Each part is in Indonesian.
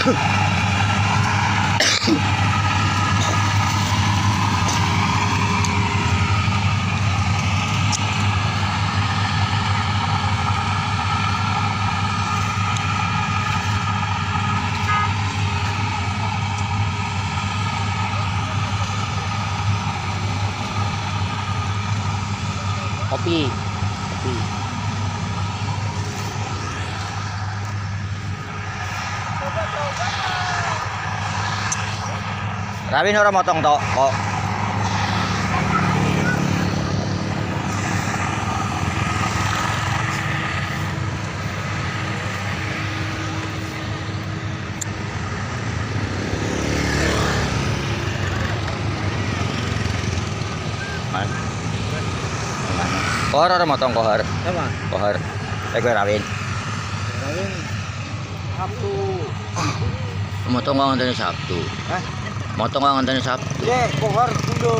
Kopi. Rawin orang motong tok kok. Kohar orang motong kohar. Apa? Kohar. Gue rawin. Rawin Sabtu. Motong kok ngenteni Sabtu. Hah? Motong kok ngenteni Sabtu. Ya, kohar kudu.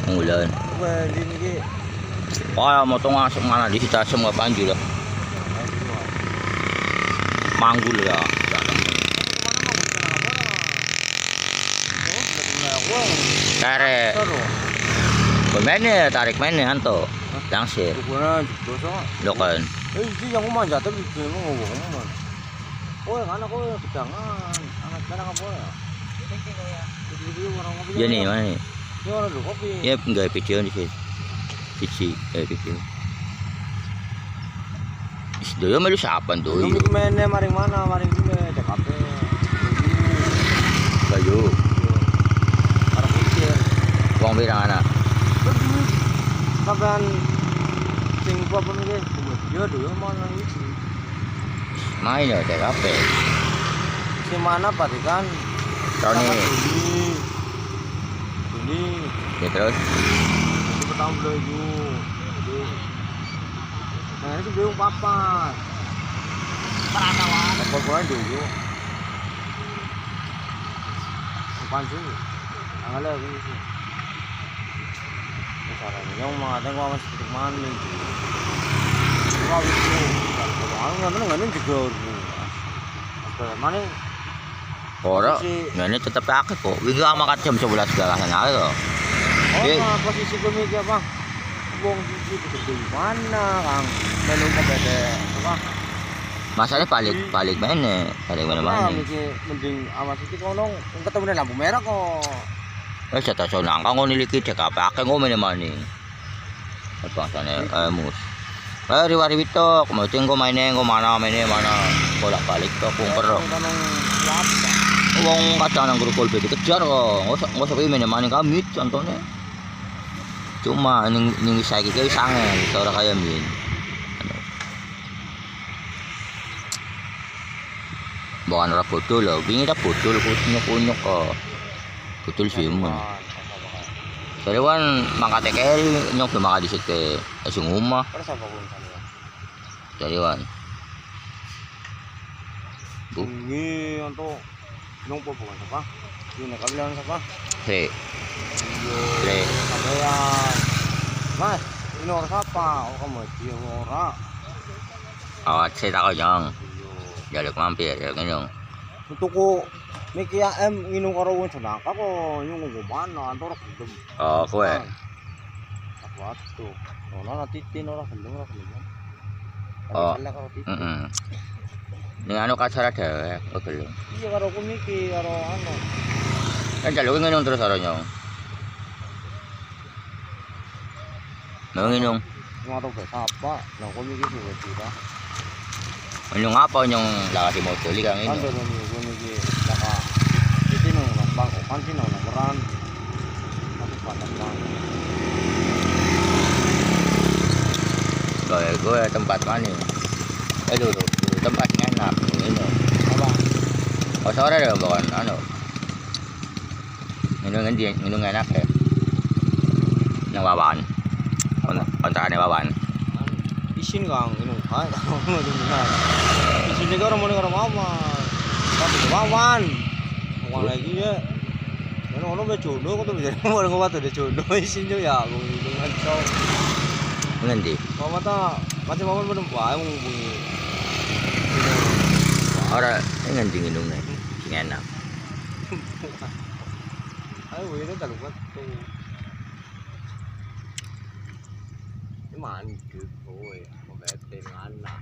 Bulan. Wah, ini ki. Oh, motong masuk mana di kita semua panjul lah. Manggul ya. Tarik. Pemainnya tarik mainnya hantu. Langsir. Bukan dosa. Lokan. Ini yang mau manjat tapi mau ngomong. Oh, anak kau kedangan. Anak apa ya? Ya nih mana nih? Ini orang dulu kopi. Ya enggak video di sini. Cici, video. Isdoyo melu siapa tuh? Ini mainnya maring mana? Maring ini CKP. Kayu. Para pikir. Wong pirang anak. Kapan sing apa nih? Dia dulu mana ini? Main ya TKP. Si mana Pak kan? Tony. Ini. Ya terus. Itu petang belayu. Nah ini belum papat. Peranawan. Apa boleh dulu? Apaan sih? Anggal lagi sih. Caranya yang mau tengok masih sedikit mana itu. Kau itu. Kalau nggak juga. Mana? Ora, ini tetap pakai kok. Wingi ama kat jam 11 galasan ae kok. Oh, posisi komiki apa? Wong siji di mana, Kang? Melu kebede apa? Masalahnya balik mana? Balik mana? Mending awas iki kono ketemu lampu merah kok. Wis jatah sonang kang niliki CKP akeh ngomene maning. Bangsane mus. Riwari witok, mau tinggo maine nggo mana bolak-balik tok kungker. Wong kadang nang grukul be dikejar kok. Ngosok iki maning kamit contone. Cuma ning saiki ki wis angel, ora kaya mbiyen. Bukan ora bodol lho, wingi ta bodol kunyuk-kunyuk kok. Bodol simun. Sarewan mangkate keri nyok mangkat dhisik ke sing omah. Terus apa pun sampean? Sarewan. Ini untuk nung po bukan siapa? Ini kabilan siapa? He. Le. Sampean. Mas, ini orang siapa? Oh kamu dia orang. Awat saya tak nyong. Jaluk mampir, jaluk nyong. Untuk ko Miki AM nginung karo wong jenaka kok nyung mana antara gelem. Oh, kowe. Waktu. Ora titin ora gelem ora gelem. Oh. Ning anu kacara dhewe, kok gelem. Iya karo miki karo anu. Kan jaluk nginung terus karo nyong. Mau nginung. Ngaruh bahasa apa? Nah kok miki suwe kita. Nyong apa nyong lakasi modal kang ini. Kan kok miki laka titin nang bang kan sih nang meran. Tapi panas banget. Gue tempat mana? Aduh, tempatnya enak ini. Apa? Oh sore deh bukan anu. Minum enak ya. Yang wawan. Kontrakannya wawan. Isin Kang, ini kan. Isin juga orang mau mama. Tapi wawan. Wawan lagi ya. Ini orang udah jodoh kok tuh bisa orang ngomong tuh udah jodoh isin juga ya. Gue dengan cowok. Nanti. Mama tak macam mama belum paham menghubungi. Ora dengan dingin dong nih. Sing enak. Ayo ini tak lupa tuh. Mandek kowe, mbete anak.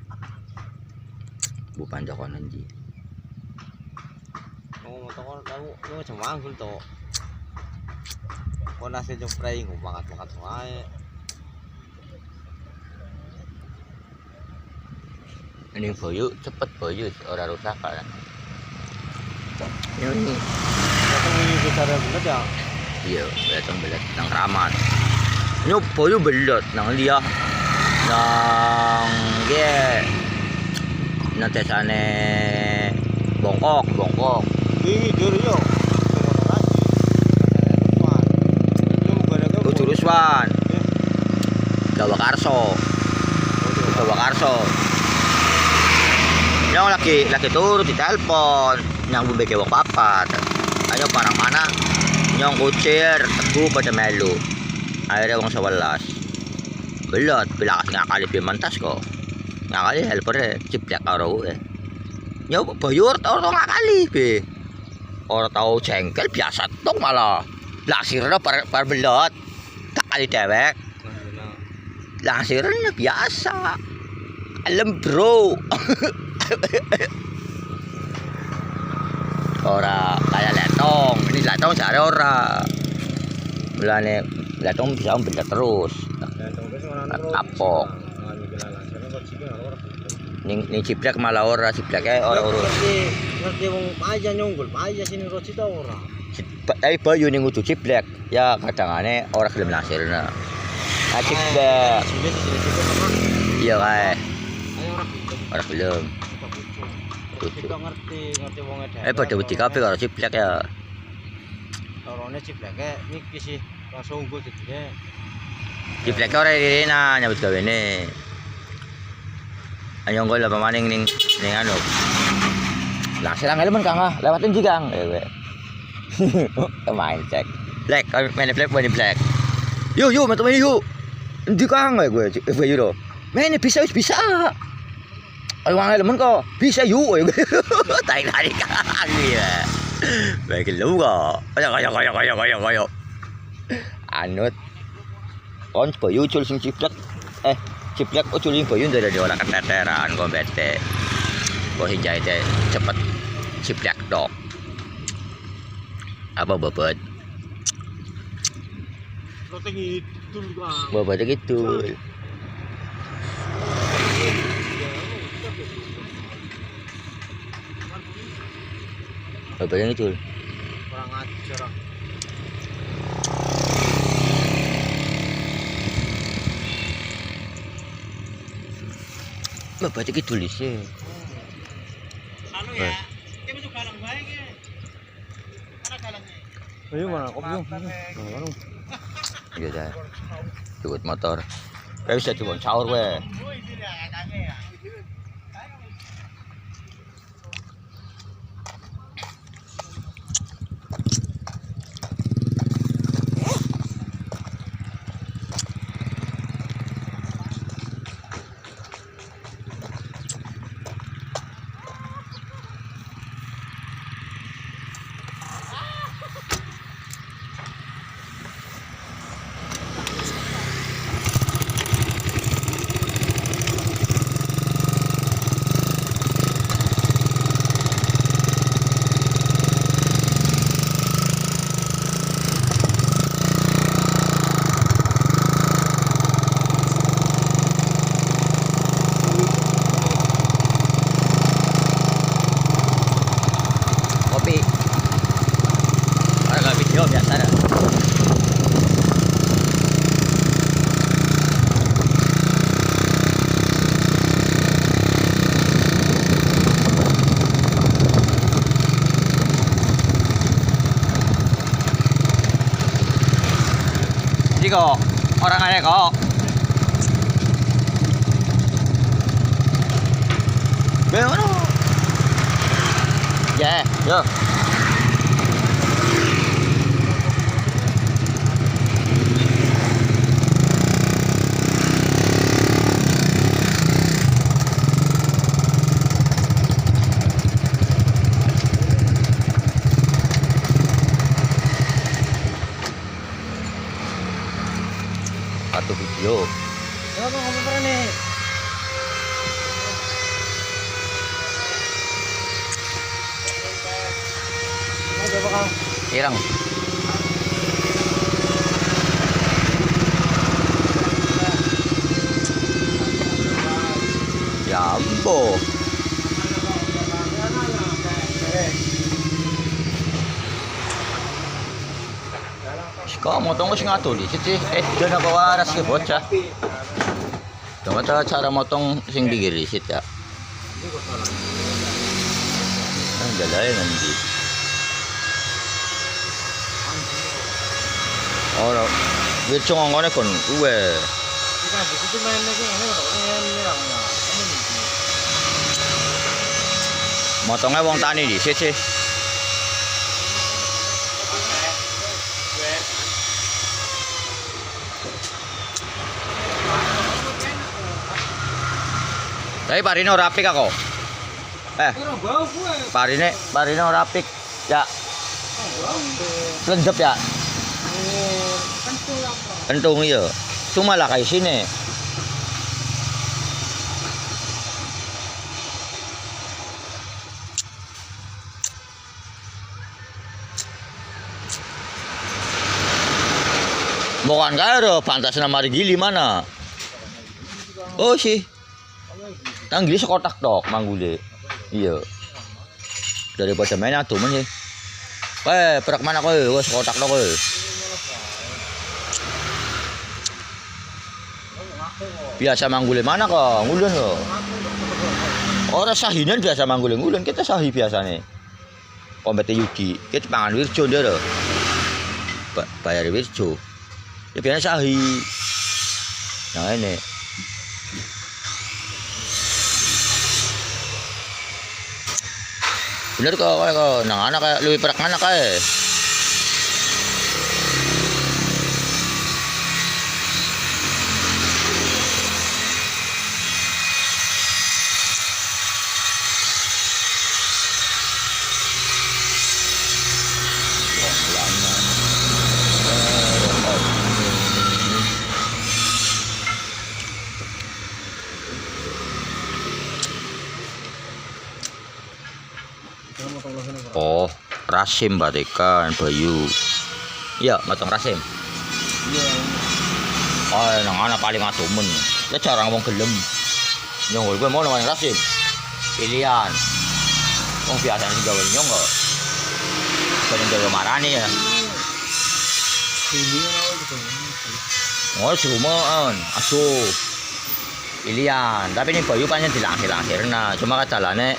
Bukan Joko nanti. Oh, toko tahu lu cemangkul to. Kok nasi jepray banget wae. Ini boyu cepet boyu ora rusak kan. Ini. Datang ini bicara bener ya. Iya, datang belet nang Kramat. Ini boyu belet nang dia. Nang ge. Nang desane bongkok. Ini dur yo. Ruswan. Jawa Karso. Yang lagi turun di telepon, yang bubeke wong papat. Ayo barang mana? Nyong kucir, teguh pada melu. Akhirnya wong 11. Belot, bila kasih ngakali pimantas kok. Ngakali helper ciplak karo eh. Nyo bayur tau ngakali be. Ora tau jengkel biasa tok malah. Lasirna par belot. Tak kali dewek. Lasirnya biasa. Alam bro. Ora kayak letong. Ini letong cari ora. Mulane letong bisa belet terus. Kapok. Ning ciplek malah ora, cipleke ora urus. Ngerti wong aja nyunggul, aja sini roti ta ora. Tapi bayu ning kudu ciplek. Ya kadangane ora gelem lasirna. Ah ciplek. Iya kae. Ora gelem. Kita ngerti wong edek. Padha wedi kabeh karo ciplek ya. Lorone cipleke niki sih langsung unggul gedine. Ciplek ora irina nyambut gawene. Ayo nggo apa maning ning anu. Lah sirang elemen Kang ah, lewatin ji Kang. Main cek. Black, main black. Yo metu main yo. Endi Kang gue yo do. Main bisa. Ayo wong elemen kok bisa yo. Tarik Kang ya. Baik lu kok. Ayo. Anut. Kon boyu cul sing ciplek. Ciplek uculing boyun dari olah keteteran kok bete. Kok hinjai teh cepet ciplek dok. Apa bobot? Roti ngidul Kang. Bobotnya gitu. Bobotnya gitu. Kurang ajar. Bobotnya gitu sih. Anu ya, iki metu galang bae iki. Mana galangnya? Ayo mana kopi yo. Iya dah. Cukup motor. Kayak bisa coba caur we. biasa dah. Jadi kok orang aneh kok. Bener. Ya, yo. Yo. Kenapa ngomong pernah nih? Coba Kang. Irang. Jambo. Kau motong ko nga to di sih doon ako waras ke bocah. Cuma cara motong sing bigir di sit ya. Ang galay nanti. Ora, wircho ngone kon uwe. Kita begitu main lagi ini ini lah. Motongnya wong tani di sit sih. Tapi parine ora apik aku. Parine ora apik. Ya. Lendep ya. Kentung iya. Cuma lah kayak sini. Bukan kaya pantas nama gili mana? Oh sih. Nang gili sekotak tok manggule. Iya. Daripada main atuh men sih. Perak mana kowe? Wes sekotak tok kowe. Biasa manggule mana kok? Ngulun kok. Ora sahinan biasa manggule ngulun kita sahi biasane. Kompete Yudi, kita pangan wirjo dia lho. Bayar wirjo. Ya biasa sahi. Yang ini. Bener kok nang anak kayak lebih perak anak kayak. Oh, Rasim Batekan Bayu. Iya, matang Rasim. Iya. Oh, nang anak paling atumen. Ya jarang wong gelem. Nyong gue mau nang Rasim. Pilihan. Wong biasa sing gawe nyong kok. Sering gawe marani ya. Ini apa gitu. Oh, serumaan, asuh. Pilihan, tapi ini Bayu pancen dilangsir-langsirna. Cuma kadalane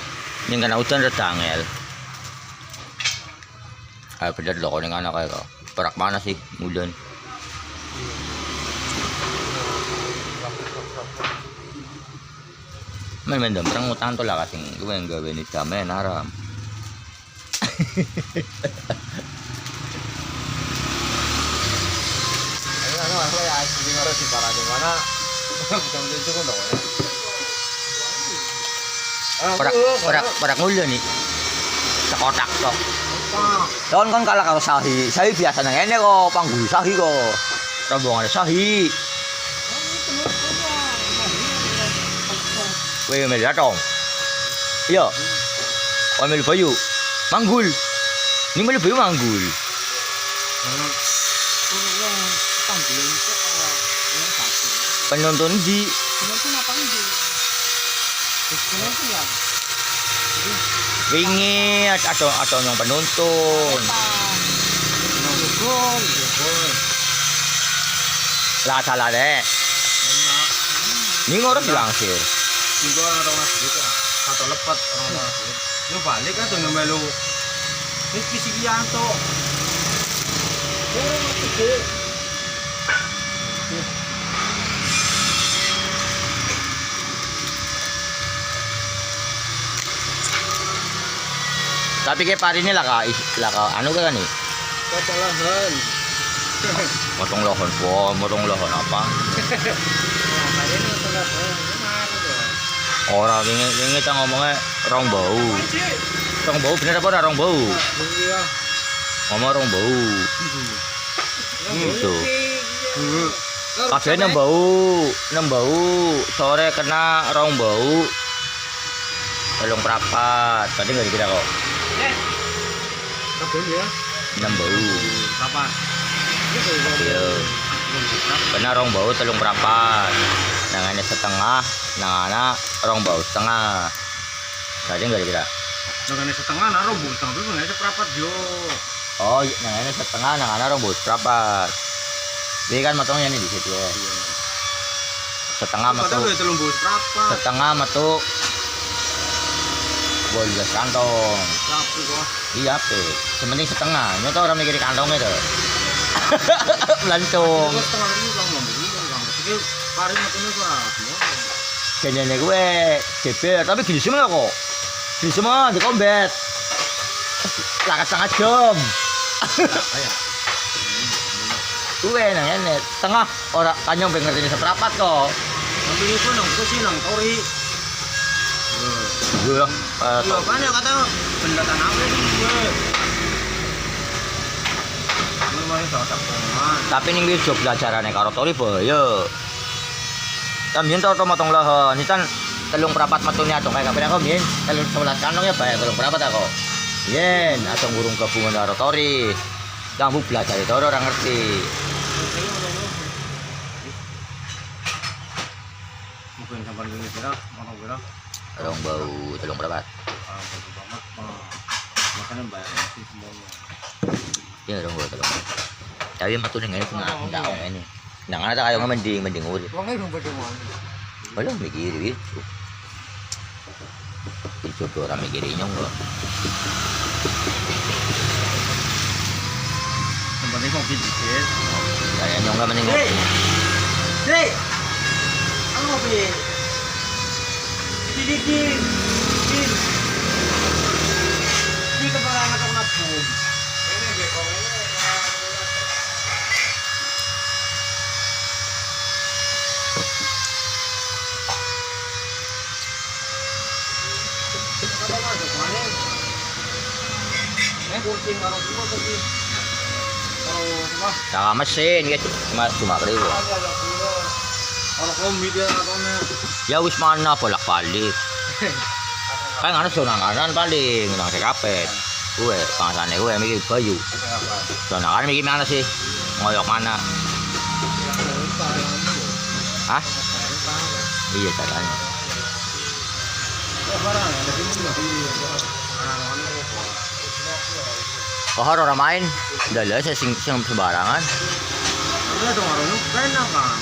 ning kena udan reda angel. Ah bener lho ning anak kae kok. Perak mana sih udan. Men perang utang to lah kasing kuwi nggawe ni damen haram. Ano ya, hindi nga rin si para di mana. Bukan itu kan dong. Perak ngulun nih. Sekotak kok. Don kan kalau sahi biasa nang ngene kok panggul sahi kok. Rombongan sahi. Weh mel datang. Iya. Oh mel Bayu. Manggul. Ini mel Bayu manggul. Penonton di wingi atau yang penonton lah salah deh ini ngurus dilangsir tinggal orang masjid atau lepat orang masjid lu balik kan tuh melu ini Kisigianto tapi kayak pari ini lah kak anu kan nih potong lahan motong lohon apa orang ini kita ngomongnya rong bau bener apa rong bau ngomong rong bau itu Kabeh nembau, sore kena rong bau. Telung prapat, tadi nggak dikira kok. Kabeh ya. Nembau. Apa? Iya. Kena rong bau telung prapat. Nangane setengah, nangana rong bau setengah. Tadi nggak dikira. Nangane setengah naro bu setengah itu nggak seprapat yo. Oh, nangane setengah, nangana rong bau seprapat. Jadi kan matangnya nih di situ ya. Setengah metu. Setengah metu. 12 kantong. Iya, pe. Sementing setengah. Nyoto orang mikir kantongnya tuh. Melantung. Kayaknya gue jeber, tapi gini semua kok. Gini semua di kombet. Lakat setengah jam. Gue nanya tengah orang kanyong pengen ngerti seperapat kok. Tapi itu nang sih nang tori. Iya, Iya kan ya kata benda tanah apa sih gue. Ini masih cocok banget. tapi ning wis job belajarane karo tori bahaya. También to motong lahan, ini kan telung prapat metune atong kayak kabeh kok yen telung 11 kantong ya bayar telung prapat aku. Yen atong burung gabungan karo tori. Kamu belajar itu orang ngerti. Mungkin sampai gini kira, mana kira? Telung bau, telung prapat. Bagus banget. Makanya bayar sih semuanya. Ya dong gua telung. Tapi metune ngene enggak ngene. Nang ana ta kayo mending urip. Wongnya dong pada mana? Belum mikir itu. Itu orang mikirin nyong kok. Tempatnya kopi dikit. Kayak nyong gak mending ngopi. Dek, aku kopi. Di kepala anak nabung. Ini bekong ini. Apa masuk mana? Kucing karo semua kucing. Karo apa? Saka mesin gitu. Cuma kali gua. Karo kombi dia katanya. Ya wis mana bolak-balik. Kayak ana zona kanan paling nang sekapet. Gue pangsane gue mikir bayu. Zona kanan mikir mana sih? Ngoyok mana? Hah? Iya caranya. Kohor orang main, udah lah saya sing sembarangan. Udah dong orang itu enak kan.